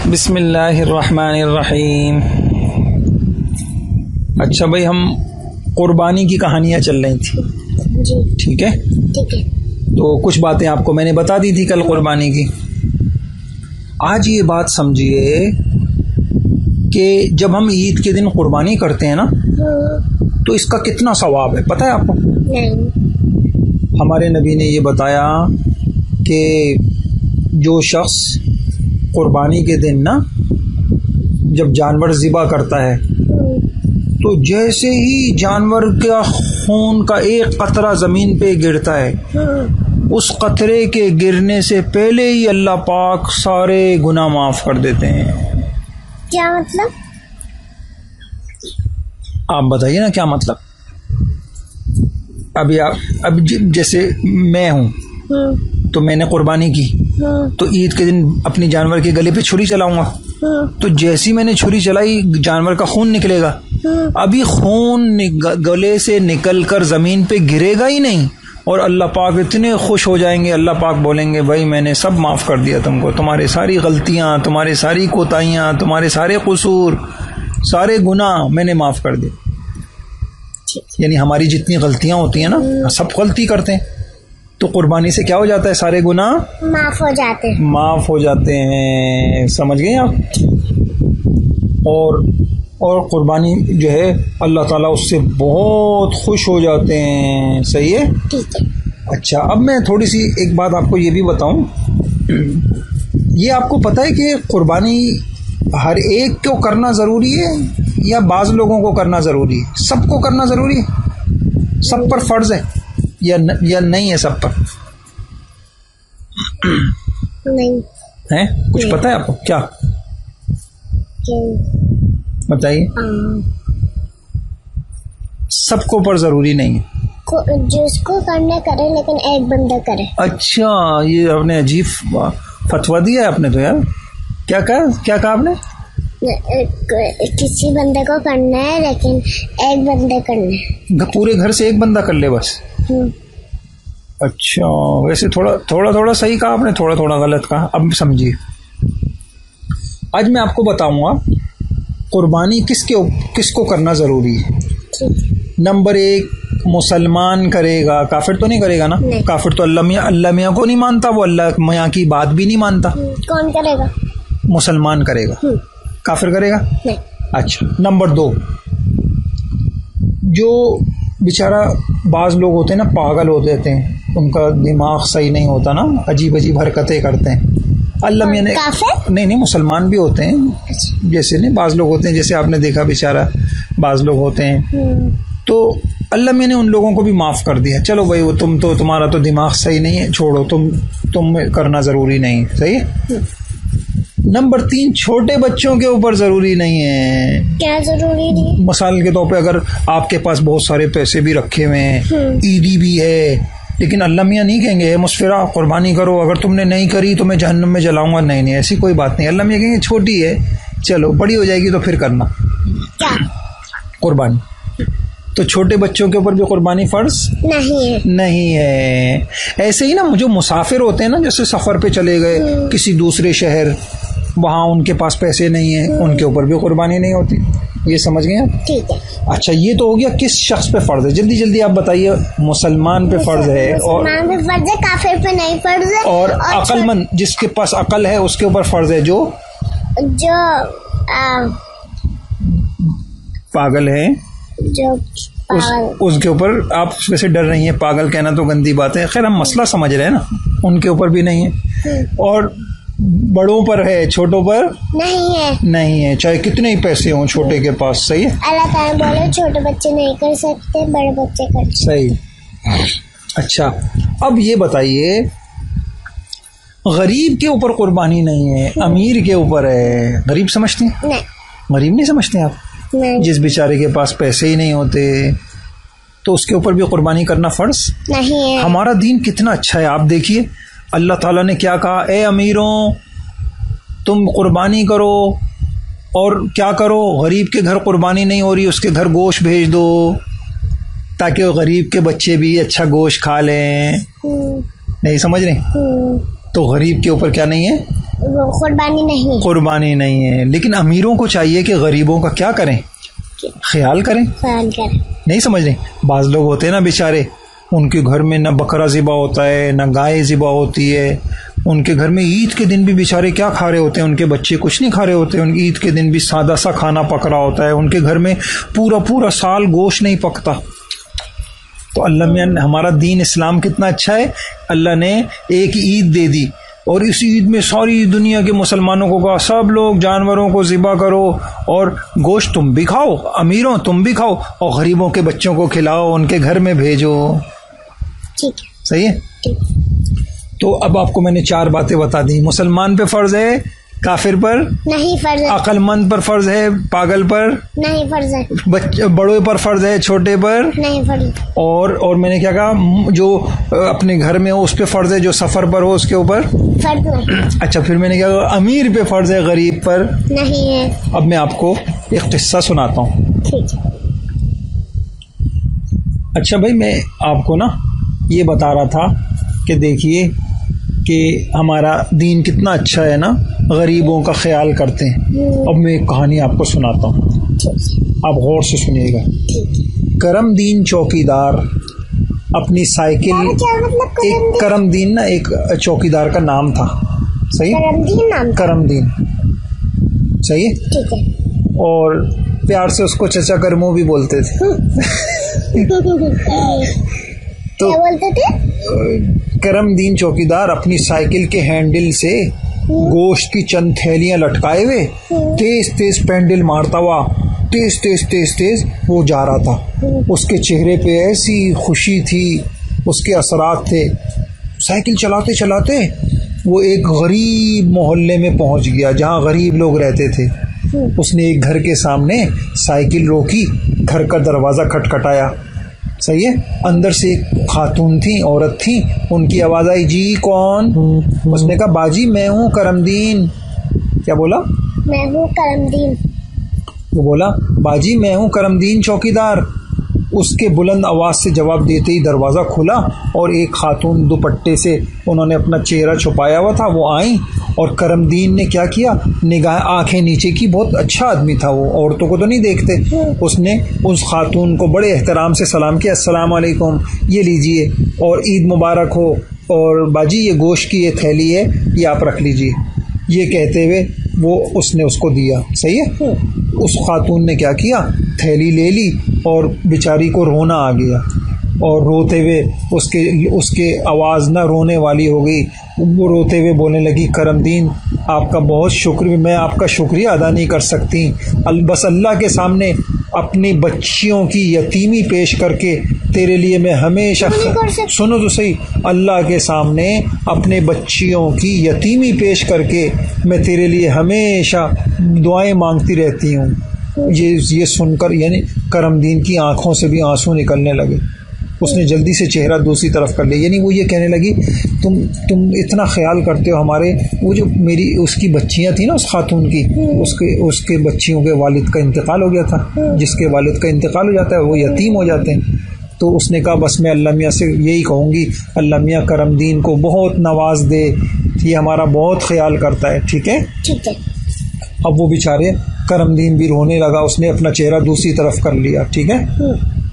बिस्मिल्लाहिर्रहमानिर्रहीम। अच्छा भाई, हम कुर्बानी की कहानियाँ चल रही थी, ठीक है? ठीक है। तो कुछ बातें आपको मैंने बता दी थी कल कुर्बानी की। आज ये बात समझिए कि जब हम ईद के दिन कुर्बानी करते हैं ना, तो इसका कितना सवाब है पता है आपको? नहीं। हमारे नबी ने ये बताया कि जो शख्स कुर्बानी के दिन ना जब जानवर ज़िबा करता है तो जैसे ही जानवर का खून का एक कतरा ज़मीन पे गिरता है, उस कतरे के गिरने से पहले ही अल्लाह पाक सारे गुनाह माफ़ कर देते हैं। क्या मतलब? आप बताइए ना क्या मतलब। अभी जैसे मैं हूँ तो मैंने कुर्बानी की, तो ईद के दिन अपनी जानवर के गले पे छुरी चलाऊंगा, तो जैसी मैंने छुरी चलाई जानवर का खून निकलेगा। अभी खून गले से निकलकर जमीन पे गिरेगा ही नहीं और अल्लाह पाक इतने खुश हो जाएंगे, अल्लाह पाक बोलेंगे भाई मैंने सब माफ़ कर दिया तुमको, तुम्हारे सारी गलतियाँ, तुम्हारे सारी कोताहियाँ, तुम्हारे सारे कसूर, सारे गुनाह मैंने माफ़ कर दिए। यानी हमारी जितनी गलतियाँ होती हैं ना, सब गलती करते हैं, तो कुर्बानी से क्या हो जाता है? सारे गुनाह माफ हो जाते हैं। माफ हो जाते हैं। समझ गए आप? और कुर्बानी जो है अल्लाह ताला उससे बहुत खुश हो जाते हैं। सही है? ठीक है। अच्छा, अब मैं थोड़ी सी एक बात आपको ये भी बताऊं। ये आपको पता है कि कुर्बानी हर एक को करना ज़रूरी है या बाज़ लोगों को करना ज़रूरी है? सबको करना ज़रूरी है? सब पर फ़र्ज़ है या नहीं है सब पर? नहीं है? कुछ पता है आपको? क्या बताइए। सबको पर जरूरी नहीं है। जिसको करना करे, लेकिन एक बंदा करे। अच्छा, ये आपने अजीब फतवा दिया है आपने तो यार। क्या कहा आपने? किसी बंदे को करना है लेकिन एक बंदे करना है। पूरे घर से एक बंदा कर ले बस। अच्छा, वैसे थोड़ा सही कहा आपने, थोड़ा गलत कहा। अब समझिए, आज मैं आपको बताऊंगा कुर्बानी किसको करना जरूरी है। नंबर 1, मुसलमान करेगा, काफिर तो नहीं करेगा ना? काफिर तो अल्लाह मियाँ को नहीं मानता, वो अल्लाह मियाँ की बात भी नहीं मानता। कौन करेगा? मुसलमान करेगा। काफिर करेगा? नहीं। अच्छा, नंबर 2, जो बेचारा बाज लोग होते हैं ना, पागल हो जाते हैं, उनका दिमाग सही नहीं होता ना, अजीब हरकतें करते हैं, अल्लाह मियाँ ने नहीं मुसलमान भी होते हैं, जैसे नहीं बाज लोग होते हैं, जैसे आपने देखा बेचारा बाज लोग होते हैं, तो अल्लाह मियाँ ने उन लोगों को भी माफ़ कर दिया। चलो भाई, वो तुम्हारा तो दिमाग सही नहीं है, छोड़ो, तुम करना ज़रूरी नहीं। सही है? नंबर 3, छोटे बच्चों के ऊपर ज़रूरी नहीं है। क्या ज़रूरी नहीं? मिसाल के तौर पे अगर आपके पास बहुत सारे पैसे भी रखे हुए हैं, ईदी भी है, लेकिन अल्लाह मियाँ नहीं कहेंगे मुसफिरा कुर्बानी करो, अगर तुमने नहीं करी तो मैं जहन्नम में जलाऊंगा। नहीं, ऐसी कोई बात नहीं। अल्लाह मियाँ कहेंगे छोटी है, चलो बड़ी हो जाएगी तो फिर करना क्या कुर्बानी। तो छोटे बच्चों के ऊपर भी कुर्बानी फर्ज नहीं है। ऐसे ही ना, जो मुसाफिर होते हैं ना, जैसे सफ़र पे चले गए किसी दूसरे शहर, वहाँ उनके पास पैसे नहीं है, उनके ऊपर भी कुर्बानी नहीं होती। ये समझ गए आप? ठीक है। अच्छा, ये तो हो गया किस शख्स पे फर्ज है। जल्दी आप बताइए। मुसलमान पे फर्ज है, और काफिर पे नहीं फर्ज है, और अक्लमंद जिसके पास अकल है उसके ऊपर फर्ज है, जो पागल है, उसके ऊपर आप वैसे डर रही हैं। पागल कहना तो गंदी बात है, खैर हम मसला समझ रहे हैं ना, उनके ऊपर भी नहीं है। और बड़ों पर है, छोटों पर नहीं है, चाहे कितने ही पैसे हों छोटे के पास। सही है? अल्लाह ताला बोले छोटे बच्चे नहीं कर सकते, बड़े बच्चे कर सकते। सही। अच्छा, अब ये बताइए, गरीब के ऊपर कुर्बानी नहीं है, अमीर के ऊपर है। गरीब समझते हैं? नहीं। गरीब नहीं समझते आप? नहीं। जिस बेचारे के पास पैसे ही नहीं होते तो उसके ऊपर भी कुर्बानी करना फर्ज नहीं है। हमारा दीन कितना अच्छा है, आप देखिए अल्लाह ताला ने क्या कहा, ए अमीरों तुम कुर्बानी करो, और क्या करो, गरीब के घर कुर्बानी नहीं हो रही उसके घर गोश्त भेज दो, ताकि वो गरीब के बच्चे भी अच्छा गोश्त खा लें। नहीं समझ रहे? तो गरीब के ऊपर क्या नहीं है? वो कुर्बानी नहीं, कुर्बानी नहीं है। लेकिन अमीरों को चाहिए कि गरीबों का क्या करें, ख्याल करें। ख्याल करें। नहीं समझ रहे, बाज लोग होते हैं ना बेचारे, उनके घर में न बकरा ज़िबा होता है न गाय ज़िबा होती है, उनके घर में ईद के दिन भी बेचारे क्या खा रहे होते हैं, उनके बच्चे कुछ नहीं खा रहे होते, उनकी ईद के दिन भी सादा सा खाना पक रहा होता है, उनके घर में पूरा पूरा साल गोश्त नहीं पकता। तो अल्लाह में हमारा दीन इस्लाम कितना अच्छा है, अल्लाह ने एक ईद दे दी और इस ईद में सारी दुनिया के मुसलमानों को कहा सब लोग जानवरों को ज़िबा करो और गोश्त तुम भी खाओ, अमीरों तुम भी खाओ और गरीबों के बच्चों को खिलाओ, उनके घर में भेजो। ठीक, सही है। तो अब आपको मैंने 4 बातें बता दी। मुसलमान पे फर्ज है, काफिर पर नहीं फर्ज है, अक्लमंद पर फर्ज है, पागल पर नहीं फर्ज है, बड़ों पर फर्ज है, छोटे पर नहीं फर्ज, और मैंने क्या कहा, जो अपने घर में हो उस पे फर्ज है, जो सफर पर हो उसके ऊपर फर्ज नहीं। अच्छा, फिर मैंने क्या कहा, अमीर पे फर्ज है, गरीब पर नहीं है। अब मैं आपको एक किस्सा सुनाता हूँ। ठीक है। अच्छा भाई, मैं आपको ना ये बता रहा था कि देखिए कि हमारा दीन कितना अच्छा है ना, गरीबों का ख्याल करते हैं। अब मैं एक कहानी आपको सुनाता हूँ, आप गौर से सुनिएगा। करमदीन चौकीदार अपनी साइकिल, एक करमदीन ना एक चौकीदार का नाम था, सही, करमदीन नाम, करमदीन, सही है। ठीक है। और प्यार से उसको चचा करमू भी बोलते थे। तो क्या बोलते थे? करमदीन चौकीदार अपनी साइकिल के हैंडल से गोश्त की चंद थैलियां लटकाए हुए तेज तेज पेंडल मारता हुआ तेज तेज तेज तेज वो जा रहा था। उसके चेहरे पे ऐसी खुशी थी, उसके असरात थे। साइकिल चलाते चलाते वो एक गरीब मोहल्ले में पहुंच गया जहां गरीब लोग रहते थे। उसने एक घर के सामने साइकिल रोकी, घर का दरवाजा खटखटाया, सही है। अंदर से एक खातून थी, औरत थी, उनकी आवाज आई, जी कौन? उसने कहा, बाजी मैं हूँ करमदीन। क्या बोला? मैं हूँ करमदीन। वो बोला, बाजी मैं हूँ करमदीन चौकीदार। उसके बुलंद आवाज से जवाब देते ही दरवाज़ा खुला और एक खातून दुपट्टे से उन्होंने अपना चेहरा छुपाया हुआ था, वो आई और करमदीन ने क्या किया, निगाह आंखें नीचे की, बहुत अच्छा आदमी था वो, औरतों को तो नहीं देखते। उसने उस खातून को बड़े एहतराम से सलाम किया, अस्सलाम वालेकुम, ये लीजिए और ईद मुबारक हो, और बाजी ये गोश्त की ये थैली है, ये आप रख लीजिए। ये कहते हुए वो उसने उसको दिया, सही है। उस खातून ने क्या किया, थैली ले ली और बेचारी को रोना आ गया और रोते हुए उसके आवाज़ ना रोने वाली हो गई। वो रोते हुए बोलने लगी, करमदीन आपका बहुत शुक्र, मैं आपका शुक्रिया अदा नहीं कर सकती, बस अल्लाह के सामने अपनी बच्चियों की यतीमी पेश करके तेरे लिए मैं हमेशा, सुनो तो सही, अल्लाह के सामने अपने बच्चियों की यतीमी पेश करके मैं तेरे लिए हमेशा दुआएं मांगती रहती हूँ। ये सुनकर यानी करमदीन की आंखों से भी आंसू निकलने लगे। उसने जल्दी से चेहरा दूसरी तरफ कर लिया, यानी वो ये कहने लगी, तुम इतना ख्याल करते हो हमारे, वो जो मेरी उसकी बच्चियां थी ना, उस खातून की, उसके बच्चियों के वालिद का इंतकाल हो गया था। जिसके वालिद का इंतकाल हो जाता है वो यतीम हो जाते हैं। तो उसने कहा, बस मैं अल्लाह मियाँ से यही कहूँगी, अल्लाह मियाँ करमदीन को बहुत नवाज दे, ये हमारा बहुत ख्याल करता है। ठीक है, ठीक है। अब वो बेचारे करमदीन भी रोने लगा, उसने अपना चेहरा दूसरी तरफ कर लिया। ठीक है।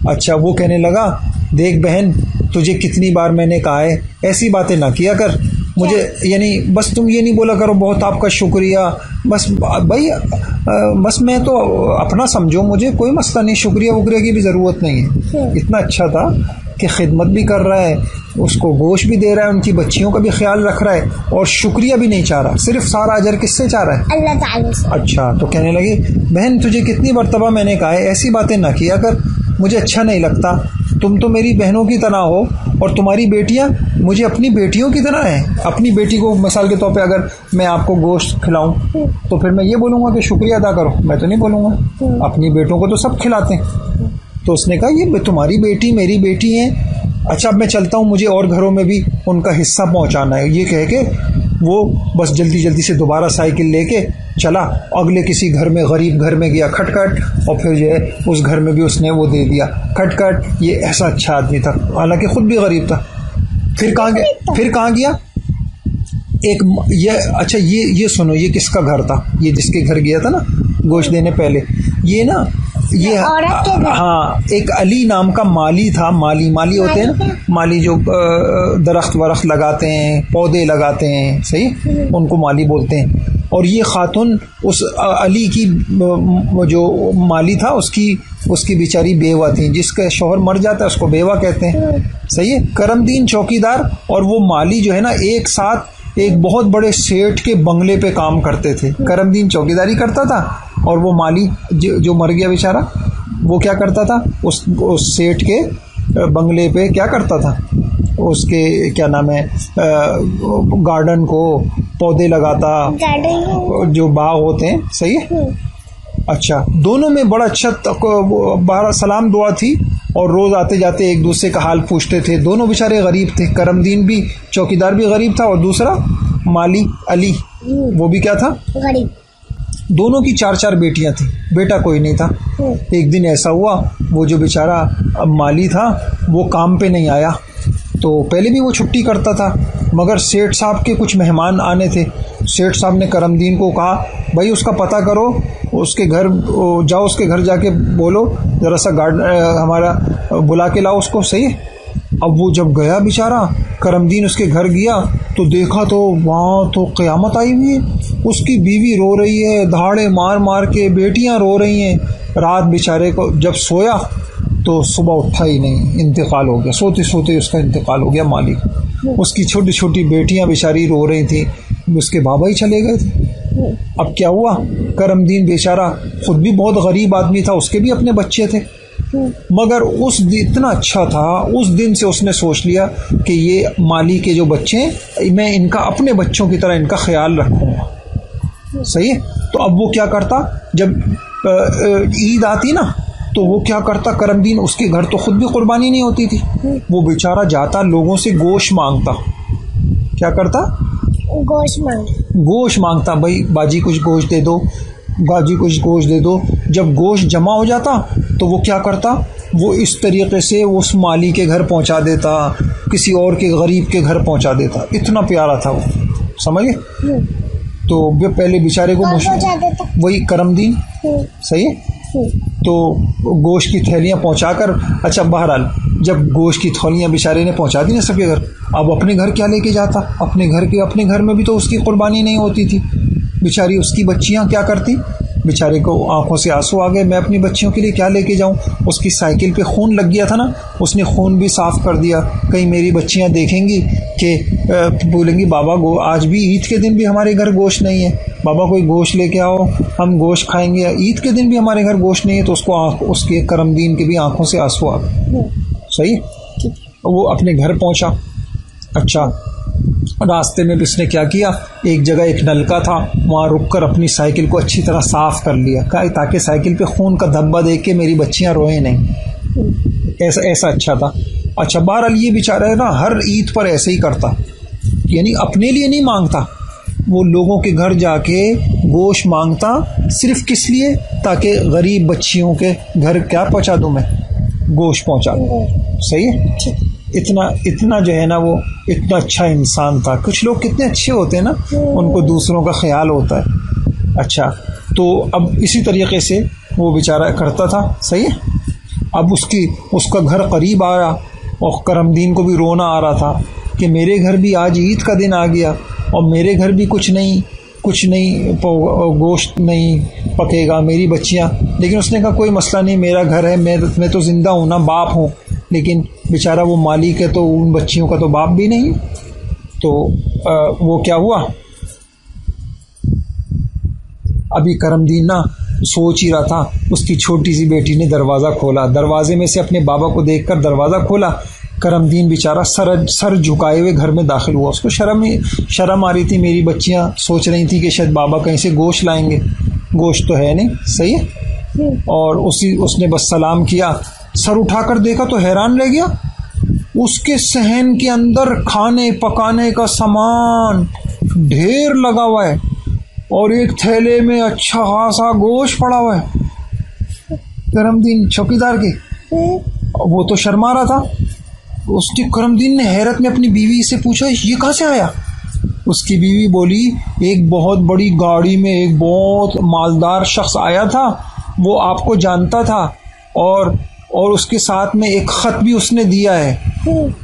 अच्छा, वो कहने लगा, देख बहन, तुझे कितनी बार मैंने कहा है ऐसी बातें ना किया कर मुझे, यानी बस तुम ये नहीं बोला करो बहुत आपका शुक्रिया, बस भाई बस मैं तो अपना समझो, मुझे कोई मसला नहीं, शुक्रिया वुक्रिया की भी ज़रूरत नहीं है। इतना अच्छा था कि खिदमत भी कर रहा है, उसको गोश्त भी दे रहा है, उनकी बच्चियों का भी ख्याल रख रहा है और शुक्रिया भी नहीं चाह रहा, सिर्फ सारा अजर किससे चाह रहा है, अल्लाह ताला से। अच्छा, तो कहने लगी, बहन तुझे कितनी मरतबा मैंने कहा है ऐसी बातें ना किया कर, मुझे अच्छा नहीं लगता, तुम तो मेरी बहनों की तरह हो और तुम्हारी बेटियां मुझे अपनी बेटियों की तरह हैं। अपनी बेटी को मिसाल के तौर पे अगर मैं आपको गोश्त खिलाऊं तो फिर मैं ये बोलूँगा कि शुक्रिया अदा करो, मैं तो नहीं बोलूँगा, अपनी बेटों को तो सब खिलाते हैं। तो उसने कहा, ये तुम्हारी बेटी मेरी बेटी है, अच्छा अब मैं चलता हूँ, मुझे और घरों में भी उनका हिस्सा पहुँचाना है। ये कह के वो बस जल्दी जल्दी से दोबारा साइकिल लेके चला, अगले किसी घर में, गरीब घर में गया, खटखट, और फिर जो है उस घर में भी उसने वो दे दिया, खटखट। ये ऐसा अच्छा आदमी था, हालांकि खुद भी गरीब था। फिर कहाँ गया, ये अच्छा, ये सुनो, ये किसका घर था? ये जिसके घर गया था ना गोश्त देने पहले, ये ना ये औरत के घर। हाँ, एक अली नाम का माली था। माली होते हैं ना, माली जो दरख्त वरख्त लगाते हैं, पौधे लगाते हैं, सही, उनको माली बोलते हैं। और ये खातून उस अली की जो माली था उसकी बेचारी बेवा थी। जिसका शौहर मर जाता है उसको बेवा कहते हैं, सही है। करमदीन चौकीदार और वो माली जो है ना एक साथ एक बहुत बड़े सेठ के बंगले पे काम करते थे। करमदीन चौकीदारी करता था और वो माली जो मर गया बेचारा, वो क्या करता था, उस सेठ के बंगले पे क्या करता था, उसके क्या नाम है, गार्डन को पौधे लगाता, जो बाग होते हैं, सही है। अच्छा, दोनों में बड़ा अच्छा बारह सलाम दुआ थी और रोज आते जाते एक दूसरे का हाल पूछते थे। दोनों बेचारे गरीब थे, करमदीन भी चौकीदार भी गरीब था और दूसरा माली अली वो भी क्या था, गरीब। दोनों की 4-4 बेटियां थी, बेटा कोई नहीं था। एक दिन ऐसा हुआ, वो जो बेचारा माली था वो काम पे नहीं आया। तो पहले भी वो छुट्टी करता था, मगर सेठ साहब के कुछ मेहमान आने थे। सेठ साहब ने करमदीन को कहा, भाई उसका पता करो, उसके घर जाओ, उसके घर जाके बोलो ज़रा सा हमारा बुला के लाओ उसको, सही है। अब वो जब गया बेचारा, करमदीन उसके घर गया तो देखा तो वहाँ तो क़यामत आई हुई है। उसकी बीवी रो रही है, धाड़े मार मार के, बेटियाँ रो रही हैं। रात बेचारे को जब सोया तो सुबह उठा ही नहीं, इंतकाल हो गया। सोते सोते उसका इंतकाल हो गया मालिक। उसकी छोटी छोटी बेटियां बेचारी रो रही थी, उसके बाबा ही चले गए थे। अब क्या हुआ, करमदीन बेचारा खुद भी बहुत गरीब आदमी था, उसके भी अपने बच्चे थे, मगर उस इतना अच्छा था, उस दिन से उसने सोच लिया कि ये माली के जो बच्चे हैं मैं इनका अपने बच्चों की तरह इनका ख्याल रखूँगा, सही है। तो अब वो क्या करता, जब ईद आती ना तो वो क्या करता, करमदीन उसके घर तो खुद भी कुर्बानी नहीं होती थी, वो बेचारा जाता लोगों से गोश्त मांगता। क्या करता, गोश्त मांगता, भाई बाजी कुछ गोश्त दे दो, बाजी कुछ गोश्त दे दो। जब गोश्त जमा हो जाता तो वो क्या करता, वो इस तरीके से उस माली के घर पहुंचा देता, किसी और के गरीब के घर पहुंचा देता। इतना प्यारा था वो, समझे। तो पहले बेचारे को वही करमदीन, सही है। तो गोश्त की थैलियाँ पहुंचाकर, अच्छा बहरहाल जब गोश्त की थैलियाँ बेचारे ने पहुंचा दी ना सबके घर, अब अपने घर क्या लेके जाता, अपने घर में भी तो उसकी कुर्बानी नहीं होती थी। बेचारी उसकी बच्चियां क्या करती, बेचारे को आंखों से आंसू आ गए, मैं अपनी बच्चियों के लिए क्या लेके जाऊं। उसकी साइकिल पे खून लग गया था ना, उसने खून भी साफ कर दिया। कहीं मेरी बच्चियां देखेंगी कि बोलेंगी बाबा आज भी ईद के दिन भी हमारे घर गोश्त नहीं है, बाबा कोई गोश्त लेके आओ, हम गोश्त खाएंगे। ईद के दिन भी हमारे घर गोश्त नहीं है, तो उसके करमदीन के भी आंखों से आंसू आ गए, सही। वो अपने घर पहुंचा। अच्छा, रास्ते में भी उसने क्या किया, एक जगह एक नलका था, वहाँ रुककर अपनी साइकिल को अच्छी तरह साफ कर लिया, ताकि साइकिल पे खून का धब्बा देख के मेरी बच्चियां रोए नहीं। ऐसा अच्छा था। अच्छा, बहरहाल ये बेचारा है ना, हर ईद पर ऐसे ही करता, यानी अपने लिए नहीं मांगता, वो लोगों के घर जाके गोश्त मांगता। सिर्फ किस लिए, ताकि गरीब बच्चियों के घर क्या पहुँचा दूँ, मैं गोश्त पहुँचा दूँ, सही है। इतना जो है ना, वो इतना अच्छा इंसान था। कुछ लोग कितने अच्छे होते हैं ना, उनको दूसरों का ख्याल होता है। अच्छा, तो अब इसी तरीके से वो बेचारा करता था, सही है। अब उसका घर करीब आया और करमदीन को भी रोना आ रहा था कि मेरे घर भी आज ईद का दिन आ गया और मेरे घर भी कुछ नहीं गोश्त नहीं पकेगा, मेरी बच्चियां। लेकिन उसने कहा कोई मसला नहीं, मेरा घर है, मैं तो जिंदा हूँ ना, बाप हूँ, लेकिन बेचारा वो मालिक है तो उन बच्चियों का तो बाप भी नहीं। तो वो क्या हुआ, अभी करमदीन ना सोच ही रहा था, उसकी छोटी सी बेटी ने दरवाज़ा खोला, दरवाजे में से अपने बाबा को देखकर दरवाज़ा खोला। करमदीन बेचारा सर झुकाए हुए घर में दाखिल हुआ। उसको शर्म आ रही थी, मेरी बच्चियां सोच रही थी कि शायद बाबा कहीं से गोश्त लाएंगे, गोश्त तो है नहीं, सही है। और उसने बस सलाम किया, सर उठाकर देखा तो हैरान रह गया, उसके सहन के अंदर खाने पकाने का सामान ढेर लगा हुआ है और एक थैले में अच्छा खासा गोश्त पड़ा हुआ है। करमदीन चौकीदार के, वो तो शर्मा रहा था। उसने करमदीन ने हैरत में अपनी बीवी से पूछा, ये कहाँ से आया? उसकी बीवी बोली एक बहुत बड़ी गाड़ी में एक बहुत मालदार शख्स आया था, वो आपको जानता था और उसके साथ में एक खत भी उसने दिया है,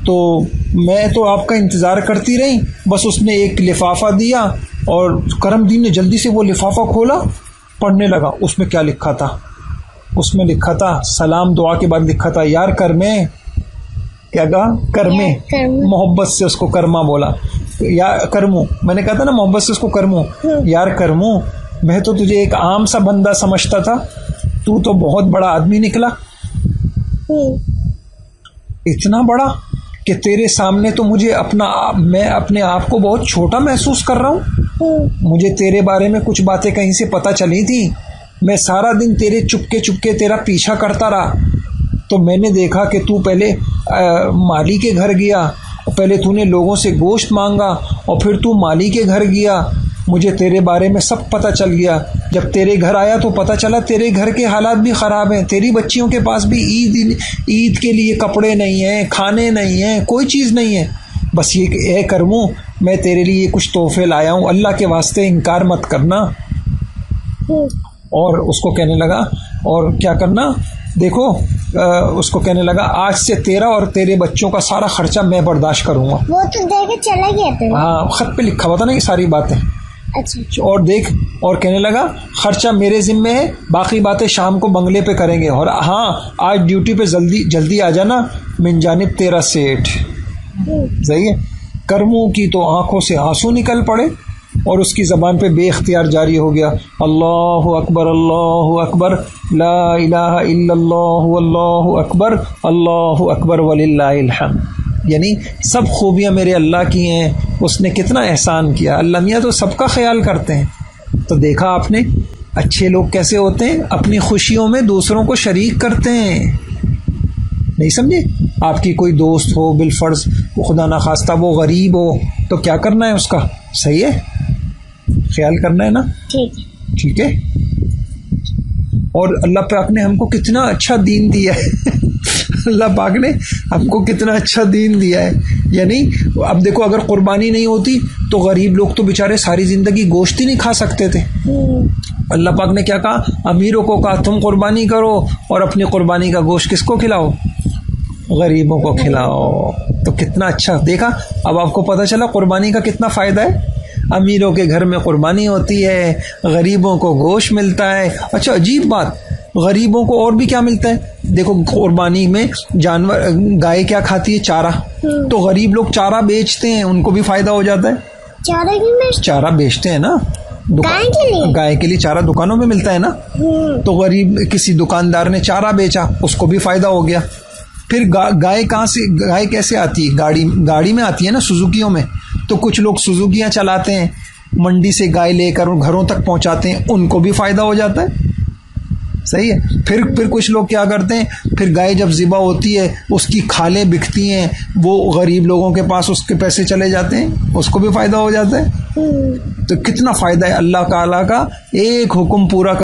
तो मैं तो आपका इंतज़ार करती रही, बस उसने एक लिफाफा दिया और करमदीन ने जल्दी से वो लिफाफा खोला, पढ़ने लगा। उसमें क्या लिखा था? उसमें लिखा था, सलाम दुआ के बाद लिखा था, यार करमे, क्या कहा? करमे, मोहब्बत से उसको कर्मा बोला, या करमू, मैंने कहा था ना मोहब्बत से उसको करमू, यार करमू, मैं तो तुझे एक आम सा बंदा समझता था, तू तो बहुत बड़ा आदमी निकला, इतना बड़ा कि तेरे सामने तो मैं अपने आप को बहुत छोटा महसूस कर रहा हूँ। मुझे तेरे बारे में कुछ बातें कहीं से पता चली थी, मैं सारा दिन तेरे चुपके चुपके तेरा पीछा करता रहा, तो मैंने देखा कि तू पहले माली के घर गया, पहले तूने लोगों से गोश्त मांगा और फिर तू माली के घर गया, मुझे तेरे बारे में सब पता चल गया। जब तेरे घर आया तो पता चला तेरे घर के हालात भी ख़राब हैं, तेरी बच्चियों के पास भी ईद के लिए कपड़े नहीं हैं, खाने नहीं हैं, कोई चीज़ नहीं है, बस ये करमू, मैं तेरे लिए कुछ तोहफे लाया हूँ, अल्लाह के वास्ते इनकार मत करना। और उसको कहने लगा, और क्या करना, देखो उसको कहने लगा, आज से तेरा और तेरे बच्चों का सारा खर्चा मैं बर्दाश्त करूँगा। वो तो देके चला गया था। हाँ, खत पे लिखा हुआ था ना ये सारी बातें। अच्छा। और देख, और कहने लगा खर्चा मेरे जिम्मे है, बाकी बातें शाम को बंगले पे करेंगे, और हाँ आज ड्यूटी पे जल्दी आ जाना, मिन जानिब तेरा सेठ। सही है। करमू की तो आंखों से आंसू निकल पड़े और उसकी ज़बान पे बेख्तियार जारी हो गया, अल्लाहु अकबर, ला इलाहा इल्लल्लाहु अल्लाहु अकबर वलिल्लाहिल हम्द। यानी सब खूबियाँ मेरे अल्लाह की हैं, उसने कितना एहसान किया। अल्लाह मियाँ तो सबका ख्याल करते हैं। तो देखा आपने अच्छे लोग कैसे होते हैं, अपनी खुशियों में दूसरों को शरीक करते हैं। नहीं समझे? आपकी कोई दोस्त हो, बिलफर्ज खुदा ना खास्ता वो गरीब हो, तो क्या करना है उसका? सही है, ख्याल करना है ना। ठीक है। और अल्लाह पाक ने हमको कितना अच्छा दीन दिया है अल्लाह पाक ने हमको कितना अच्छा दीन दिया है। यानी अब देखो, अगर कुर्बानी नहीं होती तो गरीब लोग तो बेचारे सारी जिंदगी गोश्त ही नहीं खा सकते थे। अल्लाह पाक ने क्या कहा? अमीरों को कहा तुम कुर्बानी करो और अपनी कुर्बानी का गोश्त किसको खिलाओ? गरीबों को खिलाओ। तो कितना अच्छा। देखा, अब आपको पता चला कुर्बानी का कितना फ़ायदा है। अमीरों के घर में कुर्बानी होती है, गरीबों को गोश्त मिलता है। अच्छा, अजीब बात, गरीबों को और भी क्या मिलता है? देखो, कुर्बानी में जानवर, गाय क्या खाती है? चारा। तो गरीब लोग चारा बेचते हैं, उनको भी फायदा हो जाता है। चारा बेचते हैं ना, गाय के लिए चारा दुकानों में मिलता है ना। तो गरीब किसी दुकानदार ने चारा बेचा, उसको भी फायदा हो गया। फिर गाय कैसे आती है? गाड़ी में आती है ना, सुजुकियों में। तो कुछ लोग सुजुकियां चलाते हैं, मंडी से गाय लेकर घरों तक पहुंचाते हैं, उनको भी फायदा हो जाता है। सही है। फिर कुछ लोग क्या करते हैं, फिर गाय जब ज़िबा होती है उसकी खालें बिकती हैं, वो गरीब लोगों के पास उसके पैसे चले जाते हैं, उसको भी फायदा हो जाता है। तो कितना फायदा है अल्लाह ताला का एक हुक्म पूरा